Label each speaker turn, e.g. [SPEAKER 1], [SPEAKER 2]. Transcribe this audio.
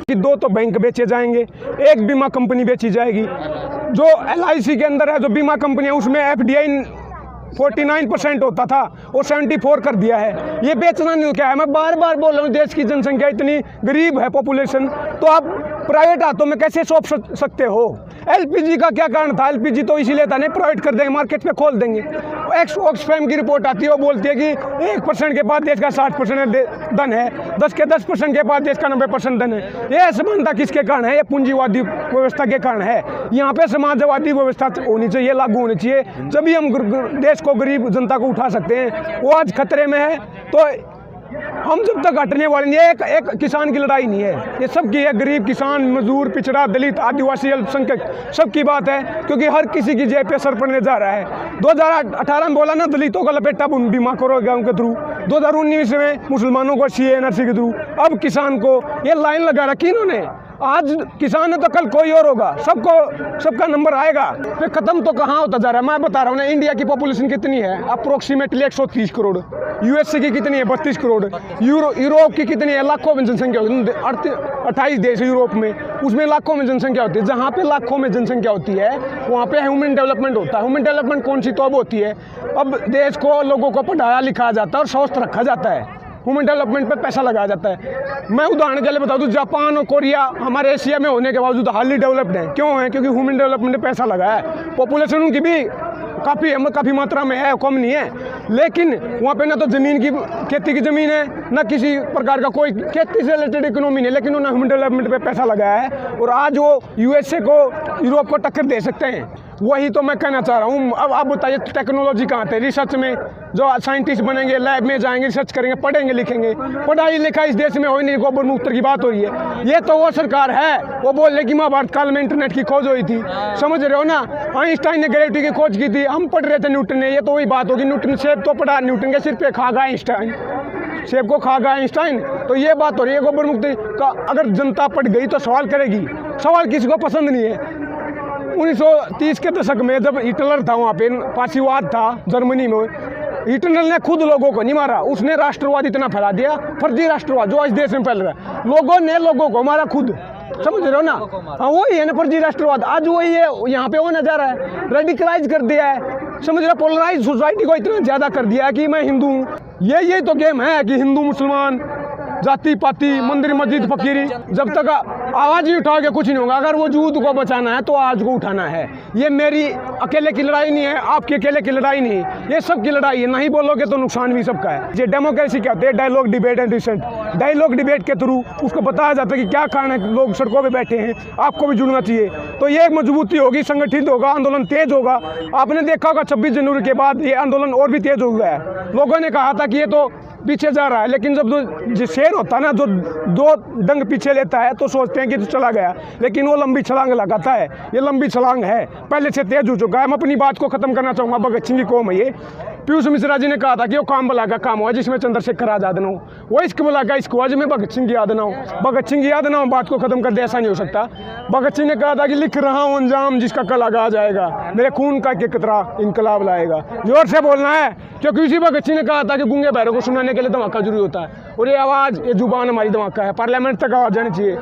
[SPEAKER 1] कि 2 तो बैंक बेचे जाएंगे, एक बीमा कंपनी बेची जाएगी। जो LIC के अंदर है जो बीमा कंपनी है उसमें FDI 49% होता था, वो 74 कर दिया है। ये बेचना नहीं क्या है? मैं बार बार बोल रहा हूँ, देश की जनसंख्या इतनी गरीब है पॉपुलेशन, तो आप प्राइवेट हाथों में कैसे सौंप सकते हो? LPG का क्या कारण था? LPG तो इसीलिए था नहीं, प्राइवेट कर देंगे, मार्केट पे खोल देंगे। ऑक्सफैम की रिपोर्ट आती है, वो बोलती है कि 1% के बाद देश का 60% धन है, 10 के 10% के बाद देश का 90% धन है। ये असमानता किसके कारण है? ये पूंजीवादी व्यवस्था के कारण है। यहाँ पे समाजवादी व्यवस्था होनी चाहिए, लागू होनी चाहिए, जब हम देश को, गरीब जनता को उठा सकते हैं। वो आज खतरे में है, तो हम जब तक हटने वाले नहीं है। एक किसान की लड़ाई नहीं है, ये सबकी है। गरीब, किसान, मजदूर, पिछड़ा, दलित, आदिवासी, अल्पसंख्यक, सबकी बात है, क्योंकि हर किसी की जेब पे असर पड़ने जा रहा है। 2018 में बोला ना, दलितों का लपेटा बीमा करोगे उनके थ्रू। 2019 में मुसलमानों को CA NRC के थ्रू, अब किसान को। ये लाइन लगा रखी इन्होंने। आज किसान है तो कल कोई और होगा, सबका नंबर आएगा। फिर खत्म तो कहाँ होता जा रहा है? मैं बता रहा हूँ ना, इंडिया की पॉपुलेशन कितनी है? अप्रोक्सीमेटली 130 करोड़। USA की कितनी है? 32 करोड़। यूरोप की कितनी है? लाखों में जनसंख्या होती है। 28 देश है यूरोप में, उसमें लाखों में जनसंख्या होती है। जहाँ पे लाखों में जनसंख्या होती है वहाँ पे ह्यूमन डेवलपमेंट होता है। ह्यूमन डेवलपमेंट कौन सी? तो अब होती है, अब देश को, लोगों को पढ़ाया लिखाया जाता है और स्वस्थ रखा जाता है। ह्यूमन डेवलपमेंट पे पैसा लगाया जाता है। मैं उदाहरण के लिए बता दूं, जापान और कोरिया हमारे एशिया में होने के बावजूद हाईली डेवलप्ड है। क्यों है? क्योंकि ह्यूमन डेवलपमेंट में पैसा लगा है। पॉपुलेशन उनकी भी काफ़ी मात्रा में है, कम नहीं है, लेकिन वहाँ पे ना तो ज़मीन की, खेती की ज़मीन है, ना किसी प्रकार का कोई खेती से रिलेटेड इकोनॉमी नहीं, लेकिन उन्होंने ह्यूमन डेवलपमेंट पे पैसा लगाया है और आज वो USA को, यूरोप को टक्कर दे सकते हैं। वही तो मैं कहना चाह रहा हूँ। अब आप बताइए, टेक्नोलॉजी कहाँ थे? रिसर्च में जो साइंटिस्ट बनेंगे, लैब में जाएंगे, रिसर्च करेंगे, पढ़ेंगे लिखेंगे। पढ़ाई लिखाई इस देश में हो नहीं, गोबर मुक्त की बात हो रही है। ये तो वो सरकार है, वो बोल रहे कि महाभारत काल में इंटरनेट की खोज हुई थी, समझ रहे हो ना? आइंस्टाइन ने ग्रेविटी की खोज की थी, हम पढ़ रहे थे न्यूटन ने। ये तो वही बात होगी, न्यूटन सेब तो पढ़ा, न्यूटन के सिर पे खा गया आइंस्टाइन, सेब को खा गया आइंस्टाइन। तो ये बात हो रही है गोबर मुक्ति का। अगर जनता पढ़ गई तो सवाल करेगी। सवाल किसी को पसंद नहीं है। 1930 के दशक में जब हिटलर था, वहाँ पे फासीवाद था जर्मनी में, हिटलर ने खुद लोगों को नहीं मारा, उसने राष्ट्रवाद इतना फैला दिया, फर्जी राष्ट्रवाद जो आज देश में फैल रहा है। लोगों ने लोगों को मारा खुद, समझ रहे हो ना? हाँ, वही है ना फर्जी राष्ट्रवाद। आज वही है, यहाँ पे होने जा रहा है। रेडिकलाइज कर दिया है, समझ रहे? पोलराइज सोसाइटी को इतना ज़्यादा कर दिया है कि मैं हिंदू हूँ। ये तो गेम है कि हिंदू मुसलमान, जाति पाति, मंदिर मस्जिद फकीरी। जब तक आवाज़ ही उठाओगे कुछ नहीं होगा। अगर वजूद को बचाना है तो आज को उठाना है। ये मेरी अकेले की लड़ाई नहीं है, आपके अकेले की लड़ाई नहीं है, ये सब की लड़ाई है। नहीं बोलोगे तो नुकसान भी सबका है। ये डेमोक्रेसी क्या होती है? Dialogue, debate and dissent. Dialogue debate के थ्रू उसको बताया जाता है कि क्या कारण है लोग सड़कों पर बैठे हैं, आपको भी जुड़ना चाहिए। तो ये एक मजबूती होगी, संगठित होगा, आंदोलन तेज होगा। आपने देखा होगा 26 जनवरी के बाद ये आंदोलन और भी तेज हो गया है। लोगों ने कहा था कि ये तो पीछे जा रहा है, लेकिन जब जो शेर होता है ना, जो 2 डंग पीछे लेता है तो सोचते हैं कि तो चला गया, लेकिन वो लंबी छलांग लगाता है। ये लंबी छलांग है, पहले से तेज हो चुका है। मैं अपनी बात को खत्म करना चाहूँगा। भगत सिंह की कौम है ये। पीयूष मिश्रा जी ने कहा था कि वो काम भला का काम हुआ जिसमें चंद्रशेखर आजाद ना हो, वो इश्क भला का इश्क हुआ जिसमें भगत सिंह की याद ना हो। भगत सिंह की याद ना हो, बात को खत्म कर दे, ऐसा नहीं हो सकता। भगत सिंह ने कहा था कि लिख रहा हूँ अंजाम जिसका कल आगा जाएगा, मेरे खून का एक कतरा इनकलाब लाएगा। जोर से बोलना है, क्योंकि उसी भगत सिंह ने कहा था कि गूंगे बहरों को सुनाने के लिए धमाका जरूरी होता है, और ये आवाज़, ये जुबान हमारी धमाका है। पार्लियामेंट तक आवाज़ जानी चाहिए।